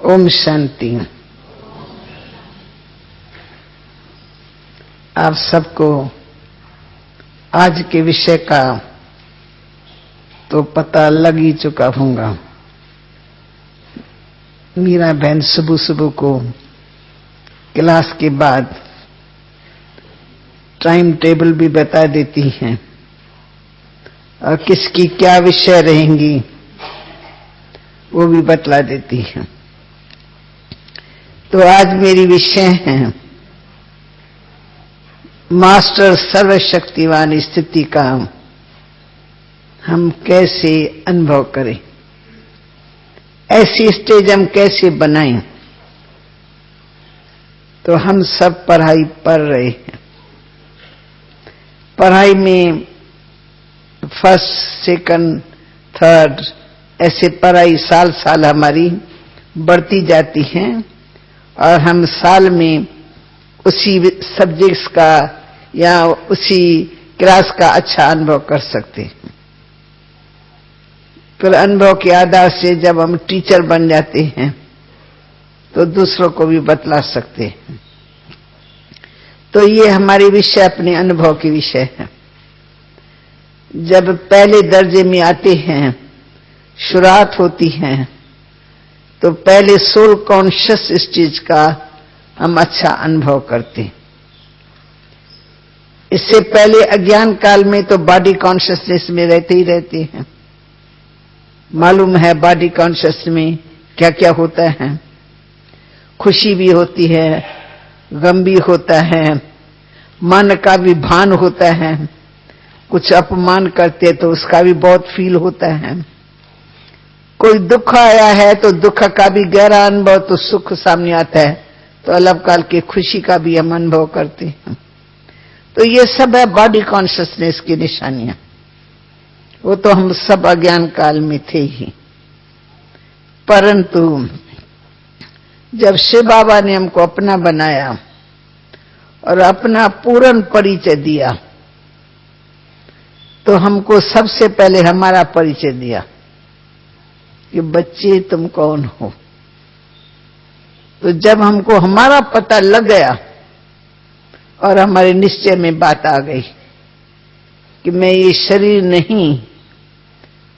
ओम शांति। आप सबको आज के विषय का तो पता लग ही चुका होगा। मीरा बहन सुबह सुबह को क्लास के बाद टाइम टेबल भी बता देती हैं और किसकी क्या विषय रहेंगी वो भी बतला देती हैं। तो आज मेरी विषय है मास्टर सर्वशक्तिवान स्थिति का हम कैसे अनुभव करें, ऐसी स्टेज हम कैसे बनाएं। तो हम सब पढ़ाई पढ़ रहे हैं। पढ़ाई में फर्स्ट, सेकंड, थर्ड ऐसे पढ़ाई साल साल हमारी बढ़ती जाती है और हम साल में उसी सब्जेक्ट्स का या उसी क्लास का अच्छा अनुभव कर सकते हैं। फिर अनुभव के आधार से जब हम टीचर बन जाते हैं तो दूसरों को भी बतला सकते हैं। तो ये हमारे विषय अपने अनुभव के विषय है। जब पहले दर्जे में आते हैं, शुरुआत होती है, तो पहले सोल कॉन्शियस स्टेज का हम अच्छा अनुभव करते हैं। इससे पहले अज्ञान काल में तो बॉडी कॉन्शियसनेस में रहते ही रहते हैं। मालूम है बॉडी कॉन्शियस में क्या क्या होता है। खुशी भी होती है, गम भी होता है, मन का भी भान होता है। कुछ अपमान करते तो उसका भी बहुत फील होता है। कोई दुख आया है तो दुख का भी गहरा अनुभव, तो सुख सामने आता है तो अलग काल के खुशी का भी हम अनुभव करते हैं। तो ये सब है बॉडी कॉन्शियसनेस की निशानियां। वो तो हम सब अज्ञान काल में थे ही। परंतु जब शिव बाबा ने हमको अपना बनाया और अपना पूर्ण परिचय दिया, तो हमको सबसे पहले हमारा परिचय दिया कि बच्चे तुम कौन हो। तो जब हमको हमारा पता लग गया और हमारे निश्चय में बात आ गई कि मैं ये शरीर नहीं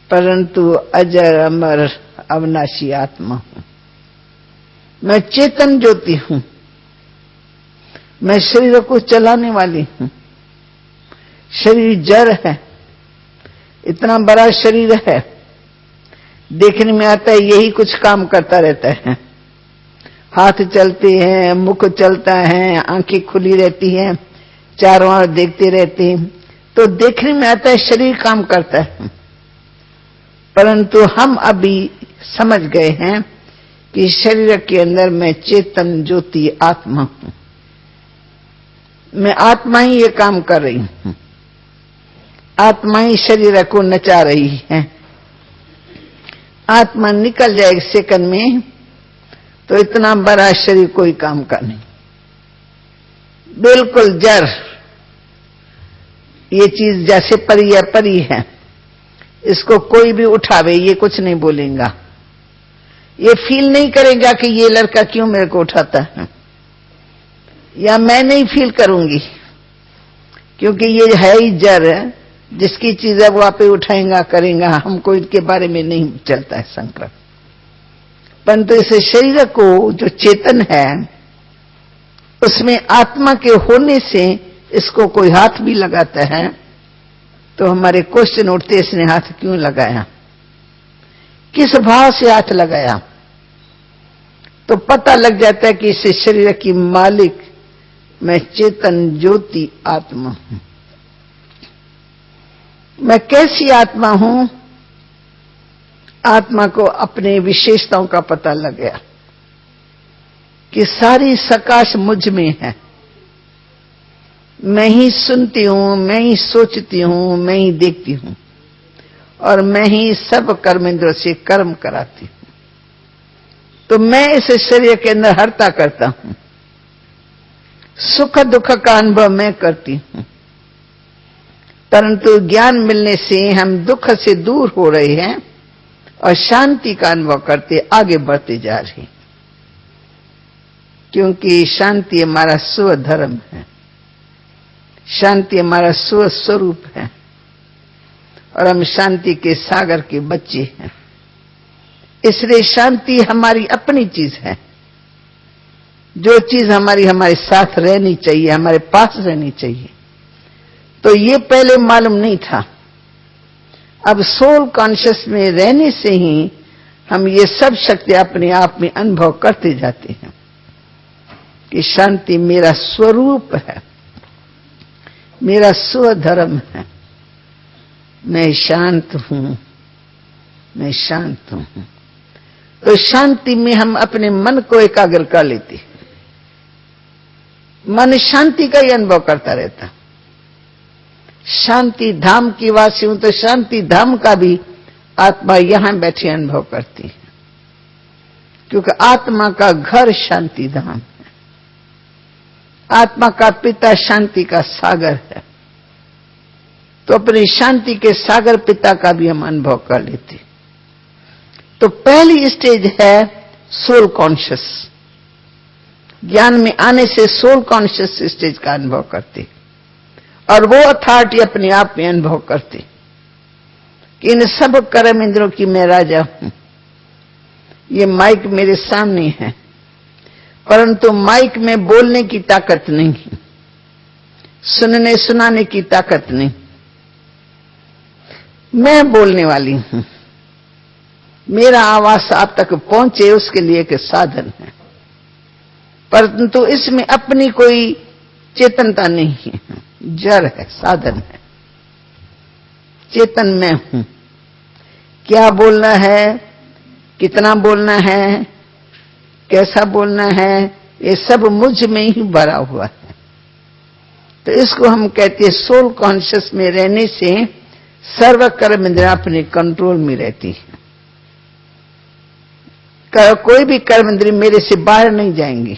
परंतु अजर अमर अविनाशी आत्मा हूं, मैं चेतन ज्योति हूं, मैं शरीर को चलाने वाली हूं। शरीर जड़ है, इतना बड़ा शरीर है, देखने में आता है यही कुछ काम करता रहता है। हाथ चलते हैं, मुख चलता है, आंखें खुली रहती हैं, चारों ओर देखते रहते हैं, तो देखने में आता है शरीर काम करता है। परंतु हम अभी समझ गए हैं कि शरीर के अंदर मैं चेतन ज्योति आत्मा हूं। मैं आत्मा ही ये काम कर रही हूं। आत्मा ही शरीर को नचा रही है। आत्मा निकल जाए एक सेकंड में तो इतना बड़ा शरीर कोई काम का नहीं, बिल्कुल जड़। ये चीज जैसे परी है, परी है, इसको कोई भी उठावे ये कुछ नहीं बोलेगा, ये फील नहीं करेगा कि ये लड़का क्यों मेरे को उठाता है, या मैं नहीं फील करूंगी क्योंकि ये है ही जड़। जिसकी चीज है वो आप ही उठाएगा करेगा, हमको इनके बारे में नहीं चलता है संकल्प। परंतु इस शरीर को जो चेतन है उसमें आत्मा के होने से इसको कोई हाथ भी लगाता है तो हमारे क्वेश्चन उठते, इसने हाथ क्यों लगाया, किस भाव से हाथ लगाया। तो पता लग जाता है कि इस शरीर की मालिक मैं चेतन ज्योति आत्मा हूं। मैं कैसी आत्मा हूं। आत्मा को अपने विशेषताओं का पता लग गया कि सारी सकाश मुझ में है। मैं ही सुनती हूं, मैं ही सोचती हूं, मैं ही देखती हूं और मैं ही सब कर्मेंद्र से कर्म कराती हूं। तो मैं इस शरीर के अंदर हरता करता हूं, सुख दुख का अनुभव मैं करती हूं। परंतु ज्ञान मिलने से हम दुख से दूर हो रहे हैं और शांति का अनुभव करते आगे बढ़ते जा रहे हैं। क्योंकि शांति हमारा स्वधर्म है, शांति हमारा स्वस्वरूप है और हम शांति के सागर के बच्चे हैं। इसलिए शांति हमारी अपनी चीज है। जो चीज हमारे साथ रहनी चाहिए, हमारे पास रहनी चाहिए। तो ये पहले मालूम नहीं था। अब सोल कॉन्शियस में रहने से ही हम ये सब शक्ति अपने आप में अनुभव करते जाते हैं कि शांति मेरा स्वरूप है, मेरा स्वधर्म है। मैं शांत हूं, मैं शांत हूं। तो शांति में हम अपने मन को एकाग्र कर लेते हैं। मन शांति का ही अनुभव करता रहता। शांति धाम की वासी हूं तो शांति धाम का भी आत्मा यहां बैठे अनुभव करती है, क्योंकि आत्मा का घर शांति धाम है। आत्मा का पिता शांति का सागर है। तो अपनी शांति के सागर पिता का भी हम अनुभव कर लेते। तो पहली स्टेज है सोल कॉन्शियस। ज्ञान में आने से सोल कॉन्शियस स्टेज का अनुभव करते और वो अथॉरिटी अपने आप में अनुभव करते कि इन सब कर्म इंद्रियों की मैं राजा हूं। ये माइक मेरे सामने है, परंतु माइक में बोलने की ताकत नहीं है, सुनने सुनाने की ताकत नहीं। मैं बोलने वाली हूं, मेरा आवाज आप तक पहुंचे उसके लिए एक साधन है, परंतु इसमें अपनी कोई चेतनता नहीं है, जड़ है, साधन है। चेतन मैं हूं। क्या बोलना है, कितना बोलना है, कैसा बोलना है, ये सब मुझ में ही भरा हुआ है। तो इसको हम कहते हैं सोल कॉन्शियस में रहने से सर्व कर्म इंद्रियां अपने कंट्रोल में रहती है। कोई भी कर्म इंद्रिय मेरे से बाहर नहीं जाएंगी।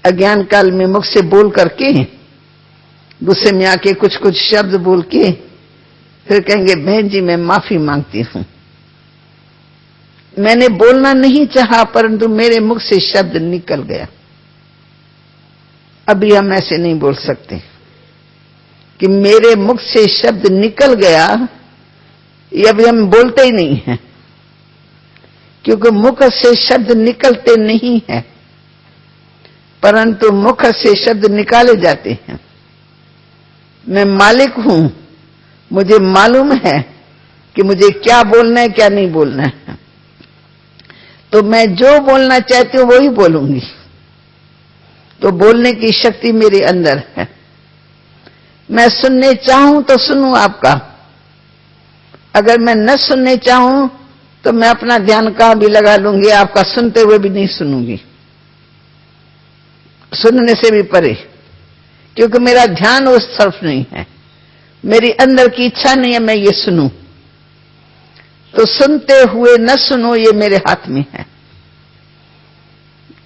अज्ञान काल में मुख से बोल करके, गुस्से में आके कुछ कुछ शब्द बोल के फिर कहेंगे बहन जी मैं माफी मांगती हूं, मैंने बोलना नहीं चाहा परंतु मेरे मुख से शब्द निकल गया। अभी हम ऐसे नहीं बोल सकते कि मेरे मुख से शब्द निकल गया, ये अभी हम बोलते ही नहीं हैं, क्योंकि मुख से शब्द निकलते नहीं हैं, परंतु मुख से शब्द निकाले जाते हैं। मैं मालिक हूं, मुझे मालूम है कि मुझे क्या बोलना है क्या नहीं बोलना है, तो मैं जो बोलना चाहती हूं वो ही बोलूंगी। तो बोलने की शक्ति मेरे अंदर है। मैं सुनने चाहूं तो सुनूं आपका, अगर मैं न सुनने चाहूं तो मैं अपना ध्यान कहां भी लगा लूंगी, आपका सुनते हुए भी नहीं सुनूंगी, सुनने से भी परे, क्योंकि मेरा ध्यान उस तरफ नहीं है, मेरी अंदर की इच्छा नहीं है मैं ये सुनूं। तो सुनते हुए न सुनो ये मेरे हाथ में है।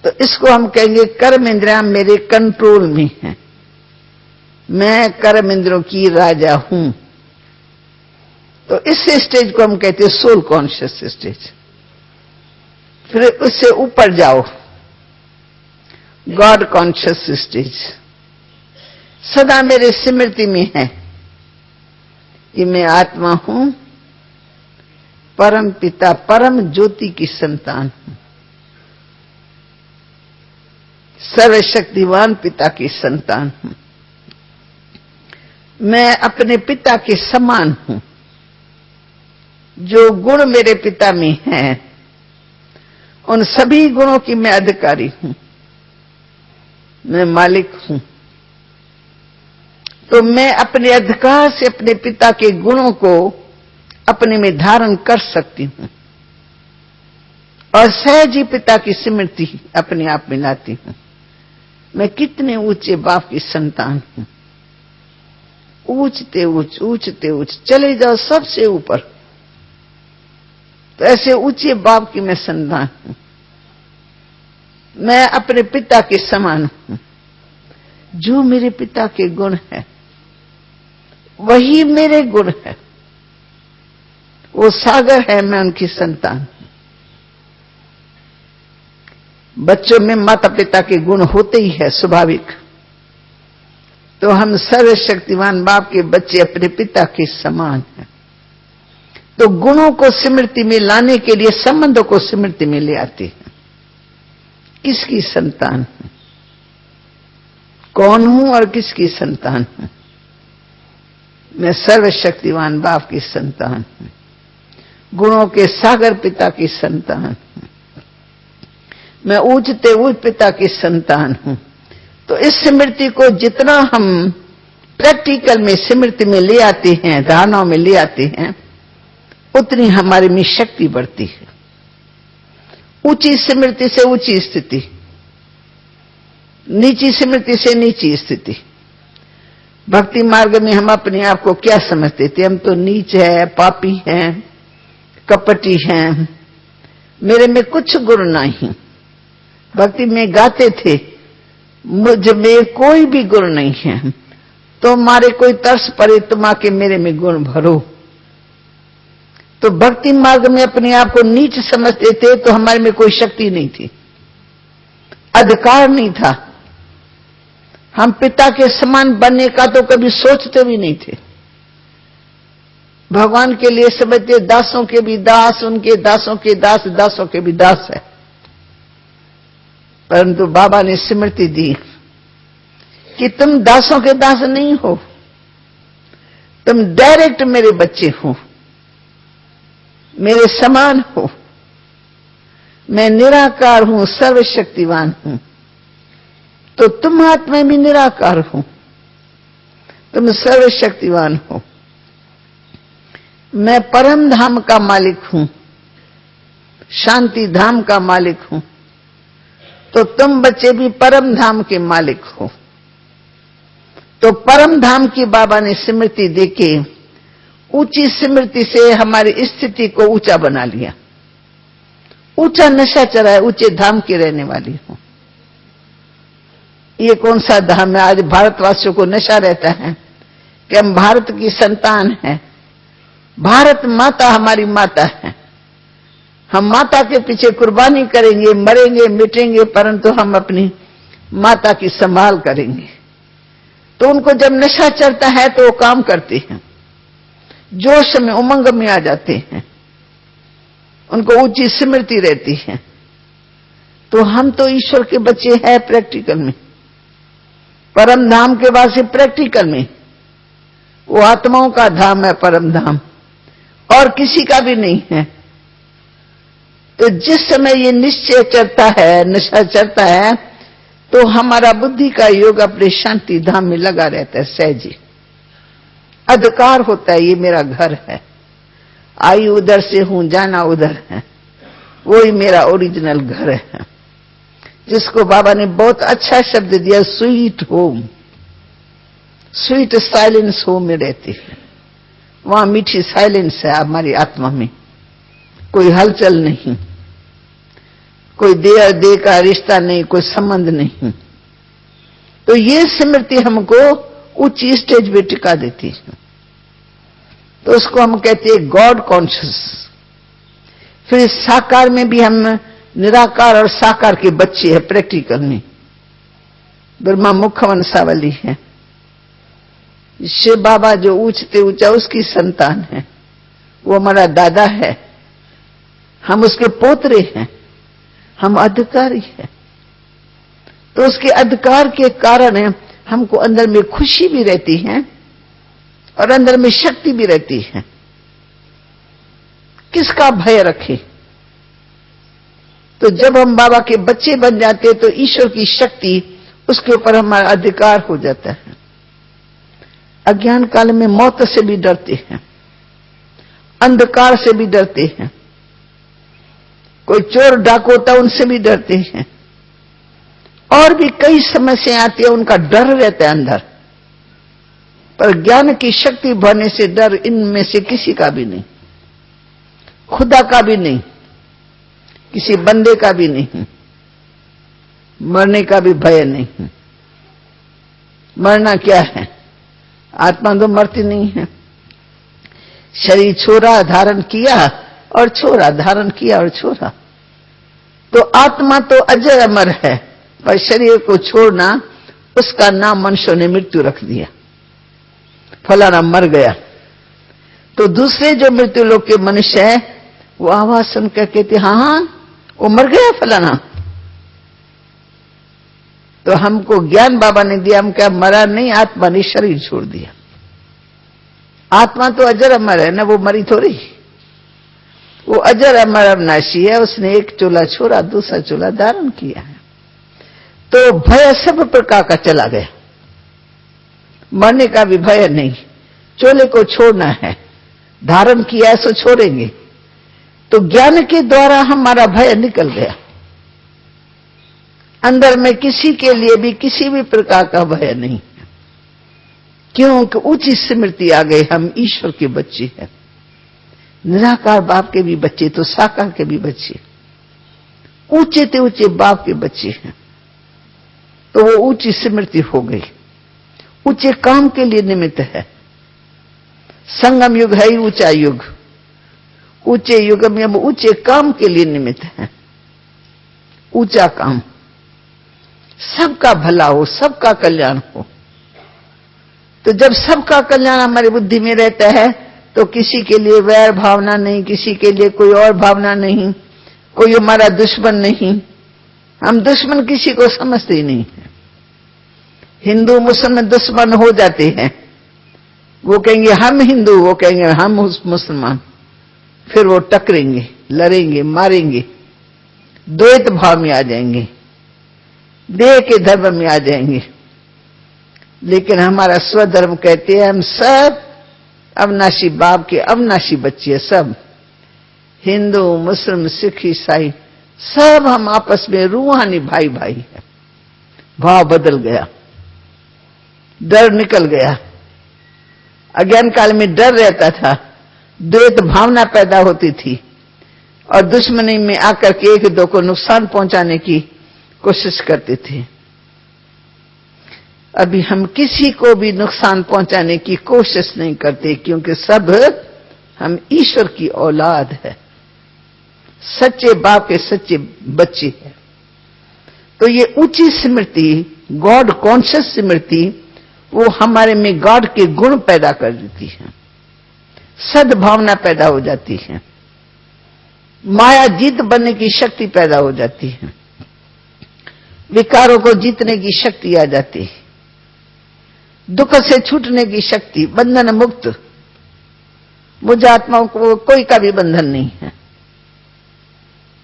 तो इसको हम कहेंगे कर्म इंद्रियां मेरे कंट्रोल में है, मैं कर्म इंद्रियों की राजा हूं। तो इस स्टेज को हम कहते हैं सोल कॉन्शियस स्टेज। फिर उससे ऊपर जाओ गॉड कॉन्शियस स्टेज, सदा मेरे स्मृति में है कि मैं आत्मा हूं, परम पिता परम ज्योति की संतान हूं, सर्वशक्तिवान पिता की संतान हूं। मैं अपने पिता के समान हूं। जो गुण मेरे पिता में हैं उन सभी गुणों की मैं अधिकारी हूं, मैं मालिक हूं। तो मैं अपने अधिकार से अपने पिता के गुणों को अपने में धारण कर सकती हूं और सहज ही पिता की स्मृति अपने आप में लाती हूं। मैं कितने ऊंचे बाप की संतान हूं, ऊंचते ऊंच चले जाओ सबसे ऊपर, तो ऐसे ऊंचे बाप की मैं संतान हूं। मैं अपने पिता के समान हूं। जो मेरे पिता के गुण है वही मेरे गुण है, वो सागर है, मैं उनकी संतान हूं। बच्चों में माता पिता के गुण होते ही है स्वाभाविक। तो हम सर्वशक्तिमान बाप के बच्चे अपने पिता के समान हैं। तो गुणों को स्मृति में लाने के लिए संबंधों को स्मृति में ले आते हैं। किसकी संतान हूं, कौन हूं और किसकी संतान हूं? मैं सर्वशक्तिमान बाप की संतान हूं, गुणों के सागर पिता की संतान हूं, मैं ऊंचते ऊंच पिता की संतान हूं। तो इस स्मृति को जितना हम प्रैक्टिकल में स्मृति में ले आते हैं, धारणाओं में ले आते हैं, उतनी हमारे में शक्ति बढ़ती है। ऊंची स्मृति से ऊंची स्थिति, नीची स्मृति से नीची स्थिति। भक्ति मार्ग में हम अपने आप को क्या समझते थे? हम तो नीच है, पापी हैं, कपटी हैं, मेरे में कुछ गुण नहीं। भक्ति में गाते थे मुझ में कोई भी गुण नहीं है, तो मारे कोई तरस पड़े तुम आके मेरे में गुण भरो। तो भक्ति मार्ग में अपने आप को नीच समझते थे, तो हमारे में कोई शक्ति नहीं थी, अधिकार नहीं था। हम पिता के समान बनने का तो कभी सोचते भी नहीं थे। भगवान के लिए समझते दासों के भी दास, उनके दासों के दास, दासों के भी दास है। परंतु बाबा ने स्मृति दी कि तुम दासों के दास नहीं हो, तुम डायरेक्ट मेरे बच्चे हो, मेरे समान हो। मैं निराकार हूं, सर्वशक्तिवान हूं, तो तुम आत्मा भी निराकार हो, तुम सर्वशक्तिवान हो। मैं परम धाम का मालिक हूं, शांति धाम का मालिक हूं, तो तुम बच्चे भी परम धाम के मालिक हो। तो परम धाम की बाबा ने स्मृति देके ऊंची स्मृति से हमारी स्थिति को ऊंचा बना लिया। ऊंचा नशा चढ़ाए, ऊंचे धाम की रहने वाली हूं। ये कौन सा धाम है? आज भारतवासियों को नशा रहता है कि हम भारत की संतान हैं, भारत माता हमारी माता है, हम माता के पीछे कुर्बानी करेंगे, मरेंगे मिटेंगे, परंतु हम अपनी माता की संभाल करेंगे। तो उनको जब नशा चढ़ता है तो वो काम करते हैं, जोश में उमंग में आ जाते हैं, उनको ऊंची स्मृति रहती है। तो हम तो ईश्वर के बच्चे हैं प्रैक्टिकल में, परम धाम के वासी प्रैक्टिकल में। वो आत्माओं का धाम है परम धाम, और किसी का भी नहीं है। तो जिस समय ये निश्चय चढ़ता है, नशा चढ़ता है, तो हमारा बुद्धि का योग अपने शांति धाम में लगा रहता है। सहजी अधिकार होता है, ये मेरा घर है, आई उधर से हूं, जाना उधर है, वही मेरा ओरिजिनल घर है। जिसको बाबा ने बहुत अच्छा शब्द दिया, sweet home, sweet silence home में रहती है। वहां मीठी साइलेंस है हमारी आत्मा में, कोई हलचल नहीं, कोई दे और दे का रिश्ता नहीं, कोई संबंध नहीं। तो ये स्मृति हमको ऊंची स्टेज पे टिका देती है। तो उसको हम कहते हैं गॉड कॉन्शियस। फिर साकार में भी हम निराकार और साकार के बच्चे हैं प्रैक्टिकल में। ब्रह्मा मुख वंशावली है, शिव बाबा जो ऊंचते ऊंचा उसकी संतान है, वो हमारा दादा है, हम उसके पोतरे हैं, हम अधिकारी हैं। तो उसके अधिकार के कारण हमको अंदर में खुशी भी रहती है और अंदर में शक्ति भी रहती है। किसका भय रखे? तो जब हम बाबा के बच्चे बन जाते हैं तो ईश्वर की शक्ति उसके ऊपर हमारा अधिकार हो जाता है। अज्ञान काल में मौत से भी डरते हैं, अंधकार से भी डरते हैं, कोई चोर डाकू होता उनसे भी डरते हैं, और भी कई समस्याएं आती है, उनका डर रहता है अंदर। पर ज्ञान की शक्ति भरने से डर इनमें से किसी का भी नहीं, खुदा का भी नहीं, किसी बंदे का भी नहीं, मरने का भी भय नहीं। मरना क्या है? आत्मा तो मरती नहीं है। शरीर छोड़ा धारण किया और छोड़ा, धारण किया और छोड़ा। तो आत्मा तो अजर अमर है, पर शरीर को छोड़ना, उसका नाम मनुष्यों ने मृत्यु रख दिया। फलाना मर गया। तो दूसरे जो मृत्यु लोक के मनुष्य है, वो आवाज सुनकर कहते हाँ वो मर गया फलाना। तो हमको ज्ञान बाबा ने दिया, हम क्या मरा नहीं, आत्मा ने शरीर छोड़ दिया। आत्मा तो अजर अमर है ना, वो मरी थोड़ी, वो अजर अमर अविनाशी है। उसने एक चोला छोड़ा, दूसरा चोला धारण किया है। तो भय सब प्रकार का चला गया, मरने का भी भय नहीं। चोले को छोड़ना है, धारण किया है सो छोड़ेंगे। तो ज्ञान के द्वारा हमारा भय निकल गया। अंदर में किसी के लिए भी किसी भी प्रकार का भय नहीं है, क्योंकि ऊंची स्मृति आ गई। हम ईश्वर के बच्चे हैं, निराकार बाप के भी बच्चे, तो साकार के भी बच्चे, ऊंचे ते ऊंचे बाप के बच्चे हैं। तो वो ऊंची स्मृति हो गई, ऊंचे काम के लिए निमित्त है। संगम युग है ही ऊंचा युग, ऊंचे युग में हम ऊंचे काम के लिए निमित्त है। ऊंचा काम, सबका भला हो, सबका कल्याण हो। तो जब सबका कल्याण हमारी बुद्धि में रहता है, तो किसी के लिए वैर भावना नहीं, किसी के लिए कोई और भावना नहीं, कोई हमारा दुश्मन नहीं। हम दुश्मन किसी को समझते ही नहीं है। हिंदू मुसलमान दुश्मन हो जाते हैं, वो कहेंगे हम हिंदू, वो कहेंगे हम मुसलमान, फिर वो टकरेंगे, लड़ेंगे, मारेंगे, द्वैत भाव में आ जाएंगे, देह के धर्म में आ जाएंगे। लेकिन हमारा स्वधर्म कहते हैं हम सब अविनाशी बाप के अविनाशी बच्चे, सब हिंदू मुस्लिम सिख ईसाई सब हम आपस में रूहानी भाई भाई है। भाव बदल गया, डर निकल गया। अज्ञान काल में डर रहता था, द्वैत भावना पैदा होती थी, और दुश्मनी में आकर के एक दो को नुकसान पहुंचाने की कोशिश करते थे। अभी हम किसी को भी नुकसान पहुंचाने की कोशिश नहीं करते, क्योंकि सब हम ईश्वर की औलाद है, सच्चे बाप के सच्चे बच्चे हैं। तो ये ऊंची स्मृति, गॉड कॉन्शियस स्मृति, वो हमारे में गॉड के गुण पैदा कर देती है, सद्भावना पैदा हो जाती है, माया जीत बनने की शक्ति पैदा हो जाती है, विकारों को जीतने की शक्ति आ जाती है, दुख से छूटने की शक्ति, बंधन मुक्त। मुझ आत्माओं को कोई का भी बंधन नहीं है।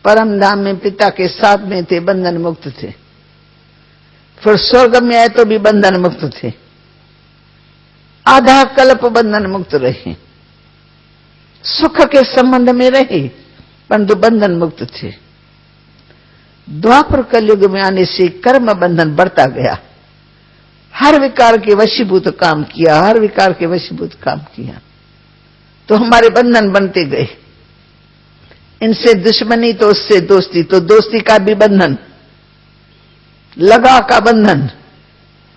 परम धाम में पिता के साथ में थे, बंधन मुक्त थे। फिर स्वर्ग में आए तो भी बंधन मुक्त थे। आधा कल्प बंधन मुक्त रहे, सुख के संबंध में रहे, परंतु बंधन मुक्त थे। द्वापर कलयुग में आने से कर्म बंधन बढ़ता गया। हर विकार के वशीभूत काम किया, हर विकार के वशीभूत काम किया, तो हमारे बंधन बनते गए। इनसे दुश्मनी तो उससे दोस्ती, तो दोस्ती का भी बंधन, लगा का बंधन,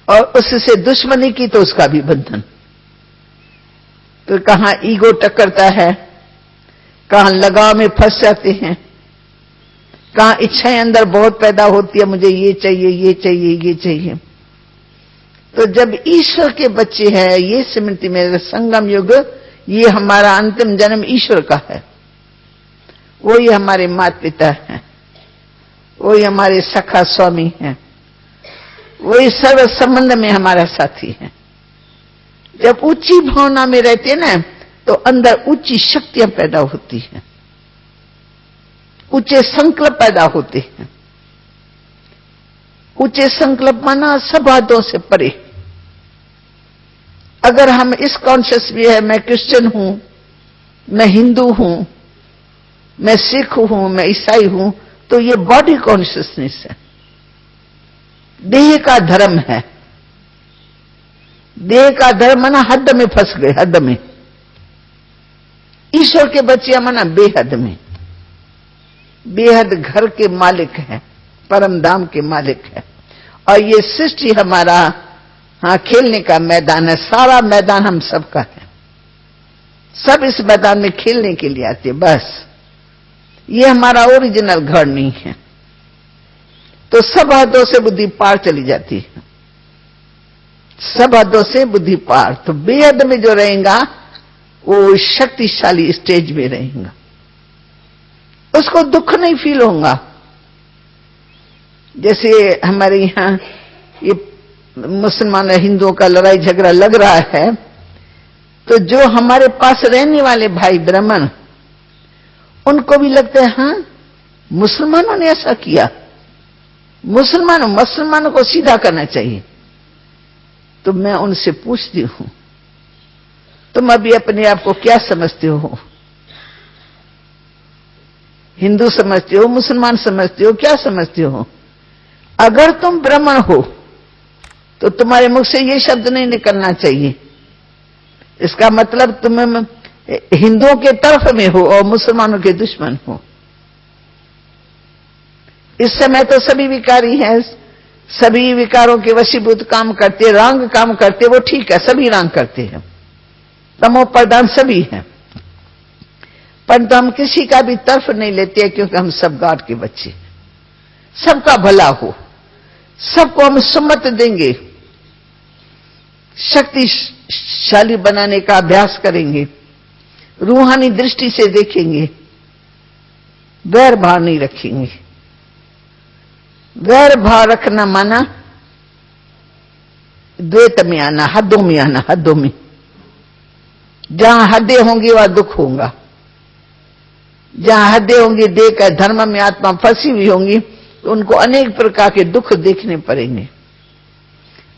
और उससे दुश्मनी की तो उसका भी बंधन। तो कहां ईगो टकरता है, कहां लगाव में फंस जाते हैं, कहां इच्छाएं अंदर बहुत पैदा होती है, मुझे ये चाहिए, ये चाहिए, ये चाहिए। तो जब ईश्वर के बच्चे हैं, ये स्मृति में संगम युग, ये हमारा अंतिम जन्म ईश्वर का है। वही हमारे माता पिता हैं, वही हमारे सखा स्वामी हैं, वही सर्व संबंध में हमारा साथी है। जब ऊंची भावना में रहते ना, तो अंदर ऊंची शक्तियां पैदा होती हैं, ऊंचे संकल्प पैदा होते हैं। ऊंचे संकल्प माना सब बातों से परे। अगर हम इस कॉन्शियस भी है, मैं क्रिश्चियन हूं, मैं हिंदू हूं, मैं सिख हूं, मैं ईसाई हूं, तो ये बॉडी कॉन्शियसनेस है, देह का धर्म है। देह का धर्म माना हद में फंस गए, हद में। ईश्वर के बच्चे माना बेहद में। बेहद घर के मालिक है, परम धाम के मालिक है। और ये सृष्टि हमारा खेलने का मैदान है, सारा मैदान हम सबका है। सब इस मैदान में खेलने के लिए आते, बस ये हमारा ओरिजिनल घर नहीं है। तो सब हदों से बुद्धि पार चली जाती है, सब हदों से बुद्धि पार। तो बेहद में जो रहेगा वो शक्तिशाली स्टेज में रहेगा, उसको दुख नहीं फील होगा। जैसे हमारे यहाँ ये मुसलमान हिंदुओं का लड़ाई झगड़ा लग रहा है, तो जो हमारे पास रहने वाले भाई ब्राह्मण, उनको भी लगता है हाँ मुसलमानों ने ऐसा किया, मुसलमानों को सीधा करना चाहिए। तो मैं उनसे पूछती हूं, तुम अभी अपने आप को क्या समझते हो? हिंदू समझते हो, मुसलमान समझते हो, क्या समझते हो? अगर तुम ब्राह्मण हो तो तुम्हारे मुख से ये शब्द नहीं निकलना चाहिए। इसका मतलब तुम हिंदुओं के तरफ में हो और मुसलमानों के दुश्मन हो। इस समय तो सभी विकारी हैं, सभी विकारों के वशीभूत काम करते, रंग काम करते, वो ठीक है, सभी रंग करते हैं, तमो प्रधान सभी हैं, परंतु हम किसी का भी तरफ नहीं लेते, क्योंकि हम सब गॉड के बच्चे, सबका भला हो, सबको हम सुमत देंगे, शक्तिशाली बनाने का अभ्यास करेंगे, रूहानी दृष्टि से देखेंगे, वैर भाव नहीं रखेंगे। वैर भाव रखना माना द्वैत में आना, हदों में आना, हदों में। जहां हदें होंगी वहां दुख होगा, जहां हदें होंगी देकर धर्म में आत्मा फंसी हुई होंगी तो उनको अनेक प्रकार के दुख देखने पड़ेंगे।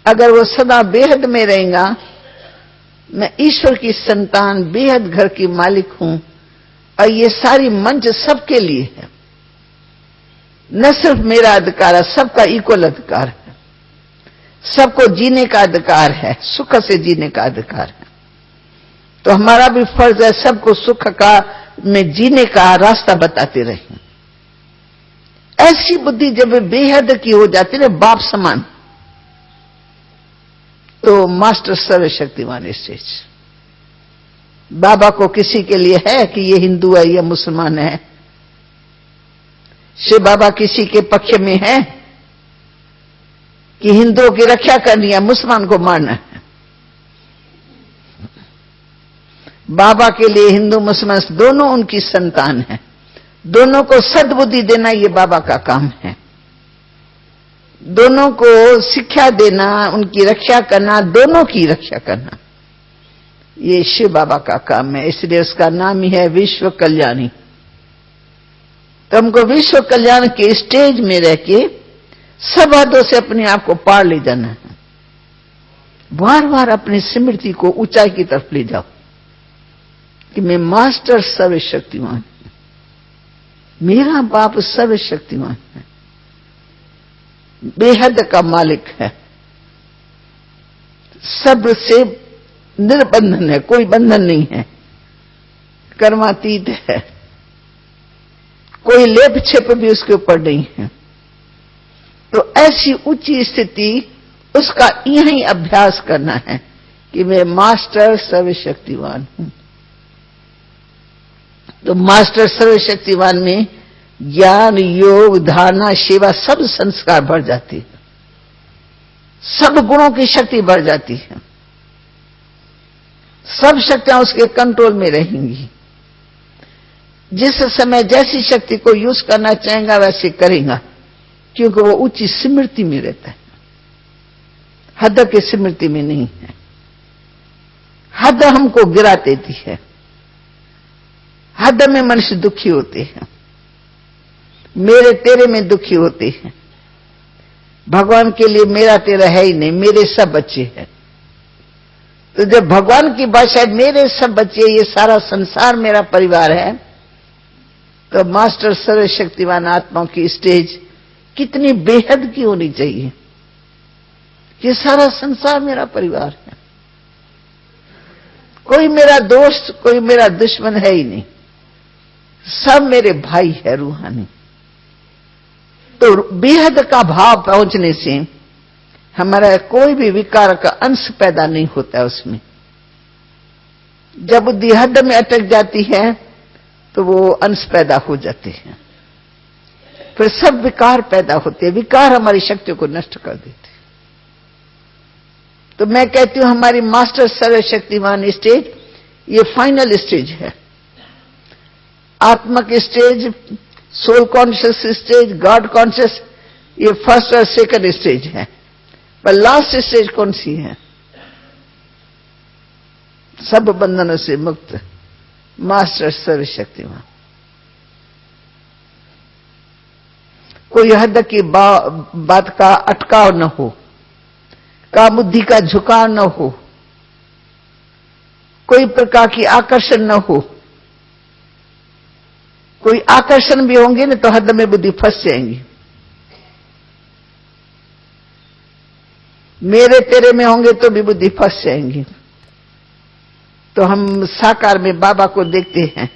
अगर वो सदा बेहद में रहेगा, मैं ईश्वर की संतान, बेहद घर की मालिक हूं और ये सारी मंच सबके लिए है, न सिर्फ मेरा अधिकार है, सबका इक्वल अधिकार है, सबको जीने का अधिकार है, सुख से जीने का अधिकार है। तो हमारा भी फर्ज है सबको सुख का में जीने का रास्ता बताते रहें। ऐसी बुद्धि जब बेहद की हो जाती है, बाप समान, तो मास्टर सर्वशक्तिमान स्टेज। बाबा को किसी के लिए है कि ये हिंदू है, ये मुसलमान है? शिव बाबा किसी के पक्ष में है कि हिंदुओं की रक्षा करनी है, मुसलमान को मारना है? बाबा के लिए हिंदू मुसलमान दोनों उनकी संतान है, दोनों को सद्बुद्धि देना ये बाबा का काम है, दोनों को शिक्षा देना, उनकी रक्षा करना, दोनों की रक्षा करना, ये शिव बाबा का काम है। इसलिए उसका नाम ही है विश्व कल्याणी। तो हमको विश्व कल्याण के स्टेज में रह के सब हदों से अपने आप को पार ले जाना है। बार बार अपनी स्मृति को ऊंचाई की तरफ ले जाओ कि मैं मास्टर सर्वशक्तिमान, मेरा बाप सर्वशक्तिमान है, बेहद का मालिक है, सबसे निर्बंधन है, कोई बंधन नहीं है, कर्मातीत है, कोई लेप छेप भी उसके ऊपर नहीं है। तो ऐसी ऊंची स्थिति, उसका यही अभ्यास करना है कि मैं मास्टर सर्वशक्तिमान हूं। तो मास्टर सर्वशक्तिमान में ज्ञान, योग, धारणा, सेवा सब संस्कार बढ़ जाती है, सब गुणों की शक्ति बढ़ जाती है, सब शक्तियां उसके कंट्रोल में रहेंगी। जिस समय जैसी शक्ति को यूज करना चाहेगा वैसे करेगा, क्योंकि वो ऊंची स्मृति में रहता है, हद की स्मृति में नहीं है। हद हमको गिरा देती है, हद में मनुष्य दुखी होते हैं, मेरे तेरे में दुखी होते हैं। भगवान के लिए मेरा तेरा है ही नहीं, मेरे सब बच्चे हैं। तो जब भगवान की भाषा है मेरे सब बच्चे, ये सारा संसार मेरा परिवार है, तो मास्टर सर्वशक्तिमान आत्माओं की स्टेज कितनी बेहद की होनी चाहिए। ये सारा संसार मेरा परिवार है, कोई मेरा दोस्त, कोई मेरा दुश्मन है ही नहीं, सब मेरे भाई है रूहानी। तो बेहद का भाव पहुंचने से हमारा कोई भी विकार का अंश पैदा नहीं होता है उसमें। जब बुद्धि हद में अटक जाती है तो वो अंश पैदा हो जाते हैं। फिर सब विकार पैदा होते हैं। विकार हमारी शक्तियों को नष्ट कर देते। तो मैं कहती हूं हमारी मास्टर सर्वशक्तिमान स्टेज ये फाइनल स्टेज है। आत्मक stage, soul conscious stage, god conscious, ये फर्स्ट और सेकंड स्टेज है। पर लास्ट स्टेज कौन सी है? सब बंधनों से मुक्त मास्टर सर्वशक्तिमान। कोई हद की बात का अटकाव न हो, का बुद्धि का झुकाव न हो, कोई प्रकार की आकर्षण न हो। कोई आकर्षण भी होंगे ना तो हद में बुद्धि फंस जाएंगी। मेरे तेरे में होंगे तो भी बुद्धि फंस जाएंगी। तो हम साकार में बाबा को देखते हैं